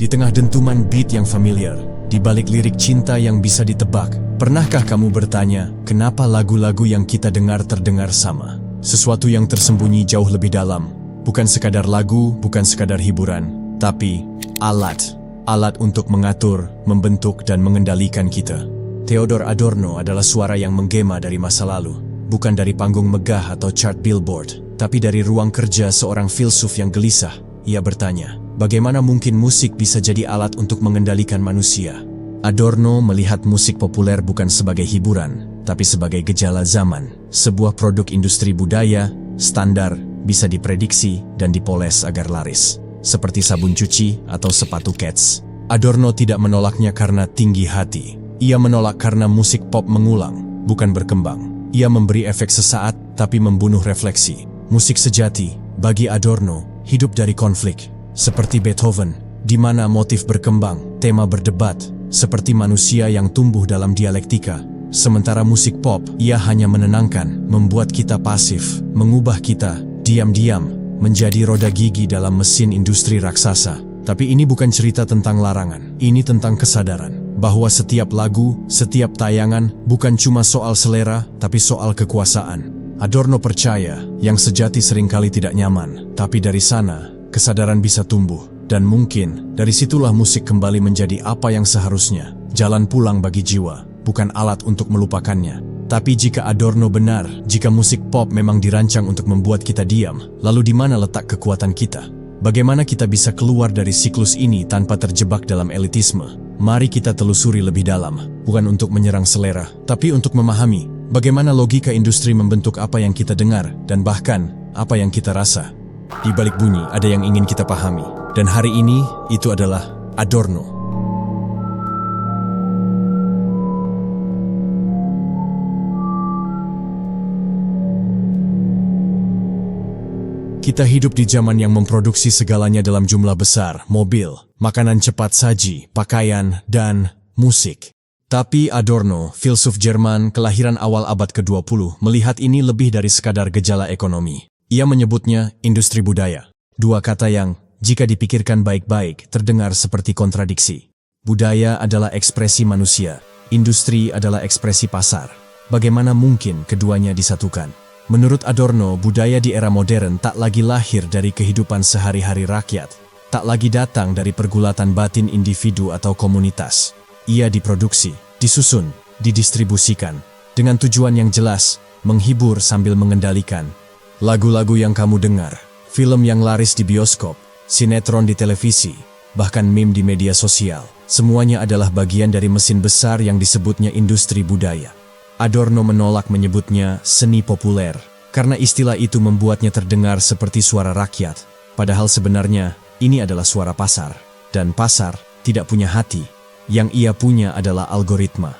Di tengah dentuman beat yang familiar, di balik lirik cinta yang bisa ditebak, pernahkah kamu bertanya, kenapa lagu-lagu yang kita dengar terdengar sama? Sesuatu yang tersembunyi jauh lebih dalam. Bukan sekadar lagu, bukan sekadar hiburan, tapi alat. Alat untuk mengatur, membentuk, dan mengendalikan kita. Theodor Adorno adalah suara yang menggema dari masa lalu. Bukan dari panggung megah atau chart Billboard, tapi dari ruang kerja seorang filsuf yang gelisah. Ia bertanya, bagaimana mungkin musik bisa jadi alat untuk mengendalikan manusia? Adorno melihat musik populer bukan sebagai hiburan, tapi sebagai gejala zaman. Sebuah produk industri budaya, standar, bisa diprediksi dan dipoles agar laris. Seperti sabun cuci atau sepatu Keds. Adorno tidak menolaknya karena tinggi hati. Ia menolak karena musik pop mengulang, bukan berkembang. Ia memberi efek sesaat, tapi membunuh refleksi. Musik sejati, bagi Adorno, hidup dari konflik. Seperti Beethoven, di mana motif berkembang, tema berdebat, seperti manusia yang tumbuh dalam dialektika. Sementara musik pop, ia hanya menenangkan, membuat kita pasif, mengubah kita, diam-diam, menjadi roda gigi dalam mesin industri raksasa. Tapi ini bukan cerita tentang larangan, ini tentang kesadaran. Bahwa setiap lagu, setiap tayangan, bukan cuma soal selera, tapi soal kekuasaan. Adorno percaya, yang sejati seringkali tidak nyaman, tapi dari sana, kesadaran bisa tumbuh. Dan mungkin, dari situlah musik kembali menjadi apa yang seharusnya. Jalan pulang bagi jiwa, bukan alat untuk melupakannya. Tapi jika Adorno benar, jika musik pop memang dirancang untuk membuat kita diam, lalu di mana letak kekuatan kita? Bagaimana kita bisa keluar dari siklus ini tanpa terjebak dalam elitisme? Mari kita telusuri lebih dalam, bukan untuk menyerang selera, tapi untuk memahami bagaimana logika industri membentuk apa yang kita dengar, dan bahkan apa yang kita rasa. Di balik bunyi ada yang ingin kita pahami, dan hari ini itu adalah Adorno. Kita hidup di zaman yang memproduksi segalanya dalam jumlah besar, mobil, makanan cepat saji, pakaian, dan musik. Tapi Adorno, filsuf Jerman kelahiran awal abad ke-20, melihat ini lebih dari sekadar gejala ekonomi. Ia menyebutnya industri budaya. Dua kata yang, jika dipikirkan baik-baik, terdengar seperti kontradiksi. Budaya adalah ekspresi manusia, industri adalah ekspresi pasar. Bagaimana mungkin keduanya disatukan? Menurut Adorno, budaya di era modern tak lagi lahir dari kehidupan sehari-hari rakyat, tak lagi datang dari pergulatan batin individu atau komunitas. Ia diproduksi, disusun, didistribusikan, dengan tujuan yang jelas, menghibur sambil mengendalikan. Lagu-lagu yang kamu dengar, film yang laris di bioskop, sinetron di televisi, bahkan meme di media sosial, semuanya adalah bagian dari mesin besar yang disebutnya industri budaya. Adorno menolak menyebutnya seni populer, karena istilah itu membuatnya terdengar seperti suara rakyat. Padahal sebenarnya, ini adalah suara pasar. Dan pasar tidak punya hati. Yang ia punya adalah algoritma.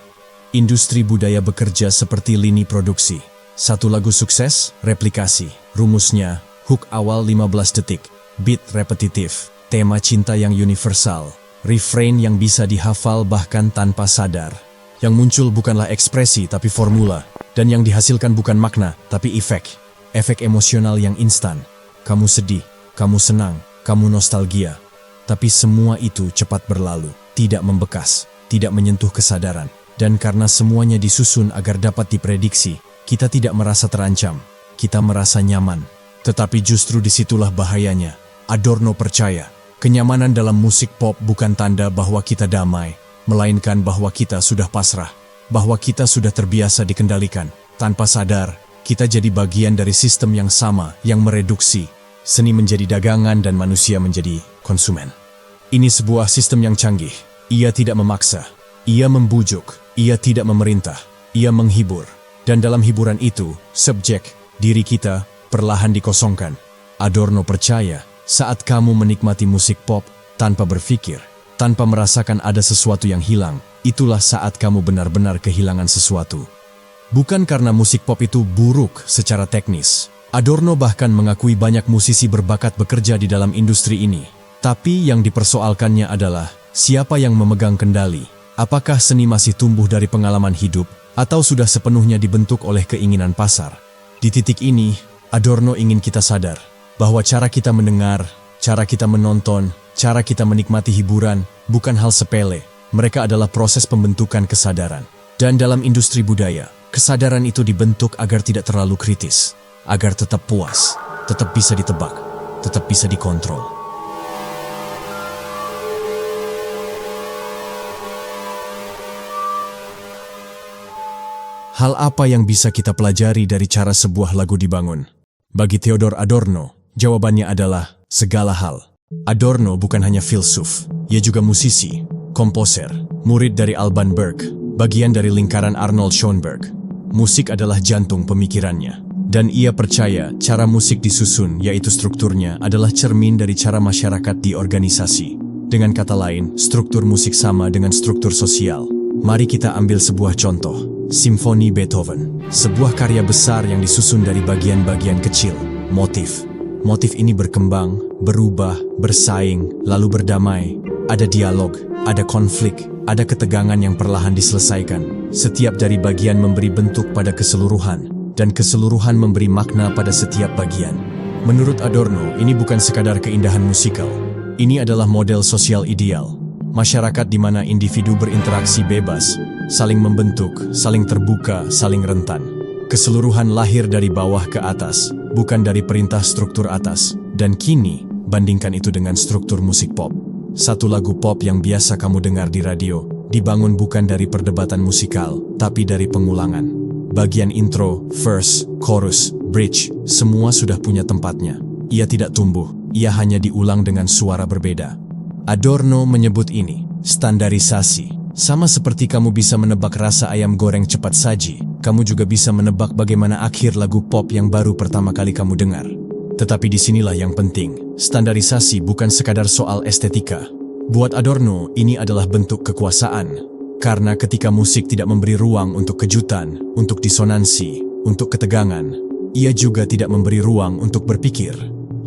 Industri budaya bekerja seperti lini produksi. Satu lagu sukses, replikasi. Rumusnya, hook awal 15 detik, beat repetitif, tema cinta yang universal, refrain yang bisa dihafal bahkan tanpa sadar. Yang muncul bukanlah ekspresi tapi formula, dan yang dihasilkan bukan makna tapi efek. Efek emosional yang instan. Kamu sedih, kamu senang, kamu nostalgia. Tapi semua itu cepat berlalu, tidak membekas, tidak menyentuh kesadaran. Dan karena semuanya disusun agar dapat diprediksi, kita tidak merasa terancam, kita merasa nyaman. Tetapi justru disitulah bahayanya. Adorno percaya, kenyamanan dalam musik pop bukan tanda bahwa kita damai, melainkan bahwa kita sudah pasrah, bahwa kita sudah terbiasa dikendalikan. Tanpa sadar, kita jadi bagian dari sistem yang sama yang mereduksi. Seni menjadi dagangan dan manusia menjadi konsumen. Ini sebuah sistem yang canggih. Ia tidak memaksa, ia membujuk, ia tidak memerintah, ia menghibur. Dan dalam hiburan itu, subjek, diri kita, perlahan dikosongkan. Adorno percaya, saat kamu menikmati musik pop tanpa berpikir, tanpa merasakan ada sesuatu yang hilang, itulah saat kamu benar-benar kehilangan sesuatu. Bukan karena musik pop itu buruk secara teknis. Adorno bahkan mengakui banyak musisi berbakat bekerja di dalam industri ini. Tapi yang dipersoalkannya adalah, siapa yang memegang kendali? Apakah seni masih tumbuh dari pengalaman hidup, atau sudah sepenuhnya dibentuk oleh keinginan pasar? Di titik ini, Adorno ingin kita sadar, bahwa cara kita mendengar, cara kita menonton, cara kita menikmati hiburan, bukan hal sepele. Mereka adalah proses pembentukan kesadaran. Dan dalam industri budaya, kesadaran itu dibentuk agar tidak terlalu kritis, agar tetap puas, tetap bisa ditebak, tetap bisa dikontrol. Hal apa yang bisa kita pelajari dari cara sebuah lagu dibangun? Bagi Theodor Adorno, jawabannya adalah segala hal. Adorno bukan hanya filsuf, ia juga musisi, komposer, murid dari Alban Berg, bagian dari lingkaran Arnold Schoenberg. Musik adalah jantung pemikirannya. Dan ia percaya cara musik disusun, yaitu strukturnya, adalah cermin dari cara masyarakat diorganisasi. Dengan kata lain, struktur musik sama dengan struktur sosial. Mari kita ambil sebuah contoh. Simfoni Beethoven, sebuah karya besar yang disusun dari bagian-bagian kecil, motif. Motif ini berkembang, berubah, bersaing, lalu berdamai. Ada dialog, ada konflik, ada ketegangan yang perlahan diselesaikan. Setiap dari bagian memberi bentuk pada keseluruhan, dan keseluruhan memberi makna pada setiap bagian. Menurut Adorno, ini bukan sekadar keindahan musikal. Ini adalah model sosial ideal. Masyarakat di mana individu berinteraksi bebas, saling membentuk, saling terbuka, saling rentan. Keseluruhan lahir dari bawah ke atas, bukan dari perintah struktur atas. Dan kini, bandingkan itu dengan struktur musik pop. Satu lagu pop yang biasa kamu dengar di radio, dibangun bukan dari perdebatan musikal, tapi dari pengulangan. Bagian intro, verse, chorus, bridge, semua sudah punya tempatnya. Ia tidak tumbuh, ia hanya diulang dengan suara berbeda. Adorno menyebut ini standarisasi. Sama seperti kamu bisa menebak rasa ayam goreng cepat saji, kamu juga bisa menebak bagaimana akhir lagu pop yang baru pertama kali kamu dengar. Tetapi disinilah yang penting, standarisasi bukan sekadar soal estetika. Buat Adorno, ini adalah bentuk kekuasaan. Karena ketika musik tidak memberi ruang untuk kejutan, untuk disonansi, untuk ketegangan, ia juga tidak memberi ruang untuk berpikir.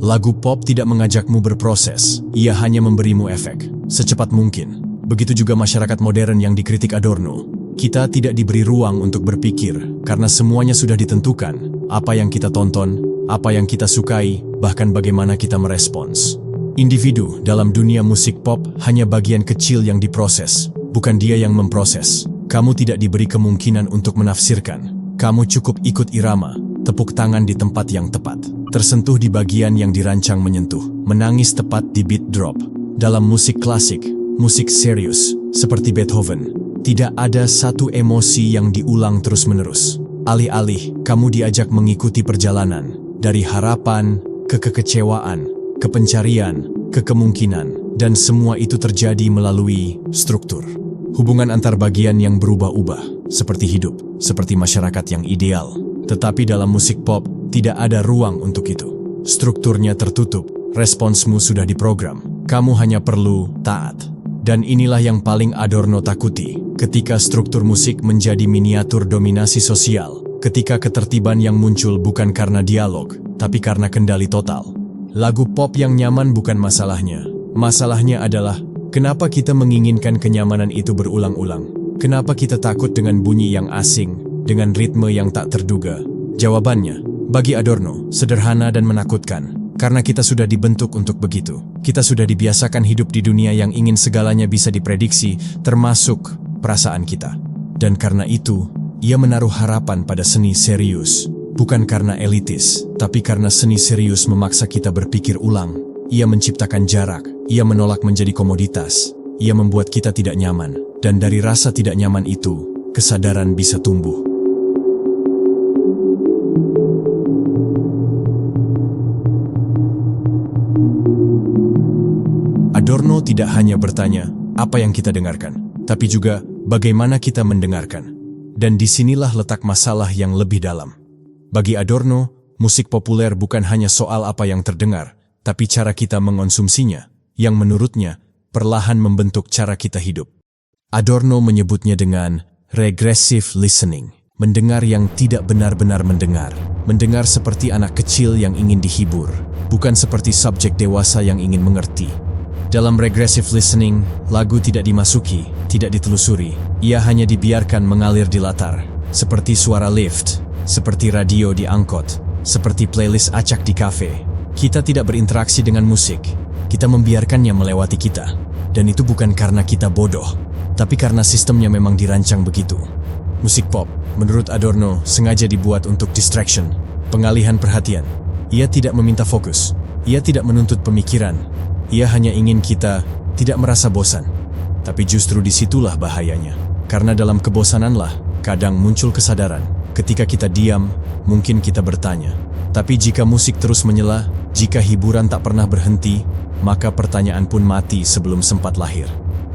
Lagu pop tidak mengajakmu berproses, ia hanya memberimu efek, secepat mungkin. Begitu juga masyarakat modern yang dikritik Adorno. Kita tidak diberi ruang untuk berpikir, karena semuanya sudah ditentukan. Apa yang kita tonton, apa yang kita sukai, bahkan bagaimana kita merespons. Individu dalam dunia musik pop hanya bagian kecil yang diproses, bukan dia yang memproses. Kamu tidak diberi kemungkinan untuk menafsirkan. Kamu cukup ikut irama, tepuk tangan di tempat yang tepat, tersentuh di bagian yang dirancang menyentuh, menangis tepat di beat drop. Dalam musik klasik, musik serius, seperti Beethoven, tidak ada satu emosi yang diulang terus-menerus. Alih-alih, kamu diajak mengikuti perjalanan, dari harapan, ke kekecewaan, ke pencarian, ke kemungkinan, dan semua itu terjadi melalui struktur. Hubungan antar bagian yang berubah-ubah, seperti hidup, seperti masyarakat yang ideal. Tetapi dalam musik pop, tidak ada ruang untuk itu. Strukturnya tertutup, responsmu sudah diprogram. Kamu hanya perlu taat. Dan inilah yang paling Adorno takuti, ketika struktur musik menjadi miniatur dominasi sosial, ketika ketertiban yang muncul bukan karena dialog, tapi karena kendali total. Lagu pop yang nyaman bukan masalahnya. Masalahnya adalah, kenapa kita menginginkan kenyamanan itu berulang-ulang? Kenapa kita takut dengan bunyi yang asing, dengan ritme yang tak terduga? Jawabannya, bagi Adorno, sederhana dan menakutkan. Karena kita sudah dibentuk untuk begitu. Kita sudah dibiasakan hidup di dunia yang ingin segalanya bisa diprediksi, termasuk perasaan kita. Dan karena itu, ia menaruh harapan pada seni serius. Bukan karena elitis, tapi karena seni serius memaksa kita berpikir ulang. Ia menciptakan jarak, ia menolak menjadi komoditas. Ia membuat kita tidak nyaman. Dan dari rasa tidak nyaman itu, kesadaran bisa tumbuh. Adorno tidak hanya bertanya, apa yang kita dengarkan, tapi juga bagaimana kita mendengarkan. Dan disinilah letak masalah yang lebih dalam. Bagi Adorno, musik populer bukan hanya soal apa yang terdengar, tapi cara kita mengonsumsinya, yang menurutnya perlahan membentuk cara kita hidup. Adorno menyebutnya dengan regressive listening, mendengar yang tidak benar-benar mendengar. Mendengar seperti anak kecil yang ingin dihibur, bukan seperti subjek dewasa yang ingin mengerti. Dalam regressive listening, lagu tidak dimasuki, tidak ditelusuri. Ia hanya dibiarkan mengalir di latar, seperti suara lift, seperti radio di angkot, seperti playlist acak di kafe. Kita tidak berinteraksi dengan musik, Kita membiarkannya melewati kita. Dan itu bukan karena kita bodoh, tapi karena sistemnya memang dirancang begitu. Musik pop, menurut Adorno, sengaja dibuat untuk distraction, pengalihan perhatian. Ia tidak meminta fokus, ia tidak menuntut pemikiran, ia hanya ingin kita tidak merasa bosan. Tapi justru disitulah bahayanya. Karena dalam kebosananlah kadang muncul kesadaran. Ketika kita diam, mungkin kita bertanya. Tapi jika musik terus menyela, jika hiburan tak pernah berhenti, maka pertanyaan pun mati sebelum sempat lahir.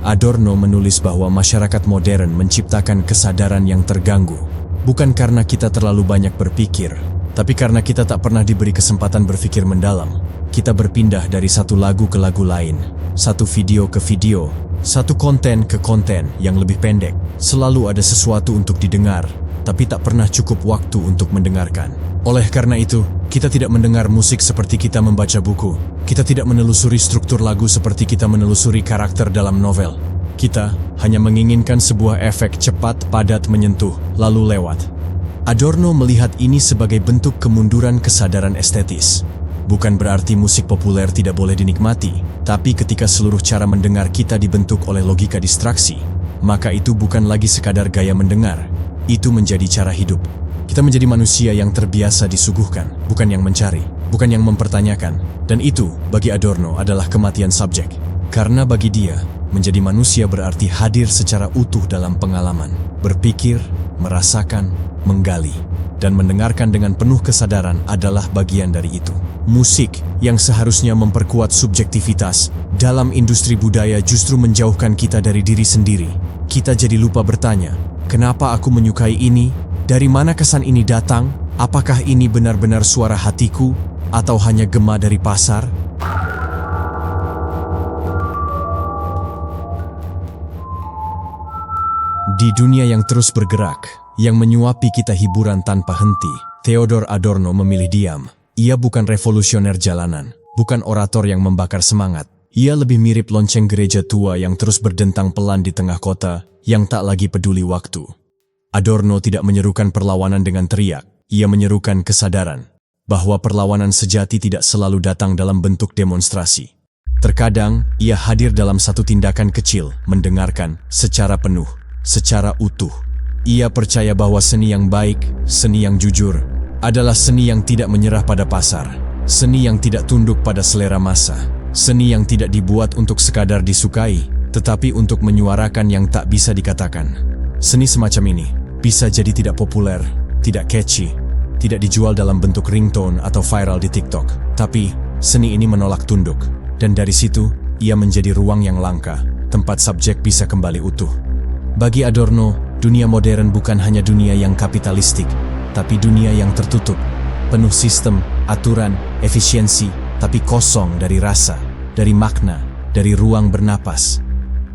Adorno menulis bahwa masyarakat modern menciptakan kesadaran yang terganggu, bukan karena kita terlalu banyak berpikir, tapi karena kita tak pernah diberi kesempatan berpikir mendalam. Kita berpindah dari satu lagu ke lagu lain, satu video ke video, satu konten ke konten yang lebih pendek. Selalu ada sesuatu untuk didengar, tapi tak pernah cukup waktu untuk mendengarkan. Oleh karena itu, kita tidak mendengar musik seperti kita membaca buku. Kita tidak menelusuri struktur lagu seperti kita menelusuri karakter dalam novel. Kita hanya menginginkan sebuah efek cepat, padat, menyentuh, lalu lewat. Adorno melihat ini sebagai bentuk kemunduran kesadaran estetis. Bukan berarti musik populer tidak boleh dinikmati, tapi ketika seluruh cara mendengar kita dibentuk oleh logika distraksi, maka itu bukan lagi sekadar gaya mendengar, itu menjadi cara hidup. Kita menjadi manusia yang terbiasa disuguhkan, bukan yang mencari, bukan yang mempertanyakan. Dan itu, bagi Adorno, adalah kematian subjek. Karena bagi dia, menjadi manusia berarti hadir secara utuh dalam pengalaman, berpikir, merasakan, menggali, dan mendengarkan dengan penuh kesadaran adalah bagian dari itu. Musik yang seharusnya memperkuat subjektivitas dalam industri budaya justru menjauhkan kita dari diri sendiri. Kita jadi lupa bertanya, kenapa aku menyukai ini? Dari mana kesan ini datang? Apakah ini benar-benar suara hatiku? Atau hanya gema dari pasar? Di dunia yang terus bergerak, yang menyuapi kita hiburan tanpa henti, Theodor Adorno memilih diam. Ia bukan revolusioner jalanan, bukan orator yang membakar semangat. Ia lebih mirip lonceng gereja tua yang terus berdentang pelan di tengah kota, yang tak lagi peduli waktu. Adorno tidak menyerukan perlawanan dengan teriak, ia menyerukan kesadaran bahwa perlawanan sejati tidak selalu datang dalam bentuk demonstrasi. Terkadang, ia hadir dalam satu tindakan kecil, mendengarkan secara penuh, secara utuh. Ia percaya bahwa seni yang baik, seni yang jujur, adalah seni yang tidak menyerah pada pasar, seni yang tidak tunduk pada selera massa, seni yang tidak dibuat untuk sekadar disukai, tetapi untuk menyuarakan yang tak bisa dikatakan. Seni semacam ini bisa jadi tidak populer, tidak catchy, tidak dijual dalam bentuk ringtone atau viral di TikTok. Tapi, seni ini menolak tunduk. Dan dari situ, ia menjadi ruang yang langka, tempat subjek bisa kembali utuh. Bagi Adorno, dunia modern bukan hanya dunia yang kapitalistik, tapi dunia yang tertutup, penuh sistem, aturan, efisiensi, tapi kosong dari rasa, dari makna, dari ruang bernapas.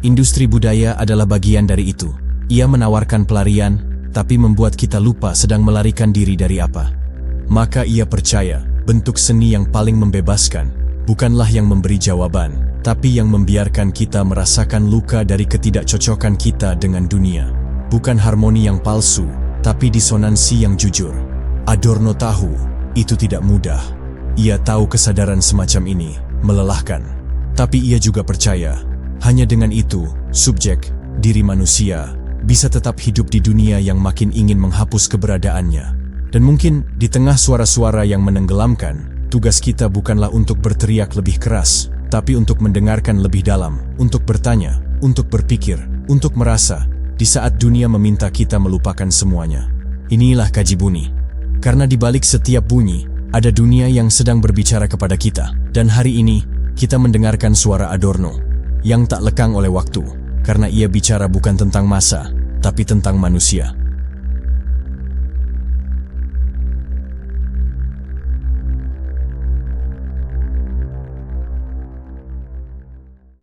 Industri budaya adalah bagian dari itu. Ia menawarkan pelarian, tapi membuat kita lupa sedang melarikan diri dari apa. Maka ia percaya, bentuk seni yang paling membebaskan, bukanlah yang memberi jawaban, tapi yang membiarkan kita merasakan luka dari ketidakcocokan kita dengan dunia. Bukan harmoni yang palsu, tapi disonansi yang jujur. Adorno tahu, itu tidak mudah. Ia tahu kesadaran semacam ini melelahkan. Tapi ia juga percaya, hanya dengan itu, subjek, diri manusia, bisa tetap hidup di dunia yang makin ingin menghapus keberadaannya. Dan mungkin di tengah suara-suara yang menenggelamkan, tugas kita bukanlah untuk berteriak lebih keras, tapi untuk mendengarkan lebih dalam, untuk bertanya, untuk berpikir, untuk merasa, di saat dunia meminta kita melupakan semuanya. Inilah Kaji Bunyi. Karena di balik setiap bunyi, ada dunia yang sedang berbicara kepada kita. Dan hari ini, kita mendengarkan suara Adorno, yang tak lekang oleh waktu. Karena ia bicara bukan tentang massa, tapi tentang manusia.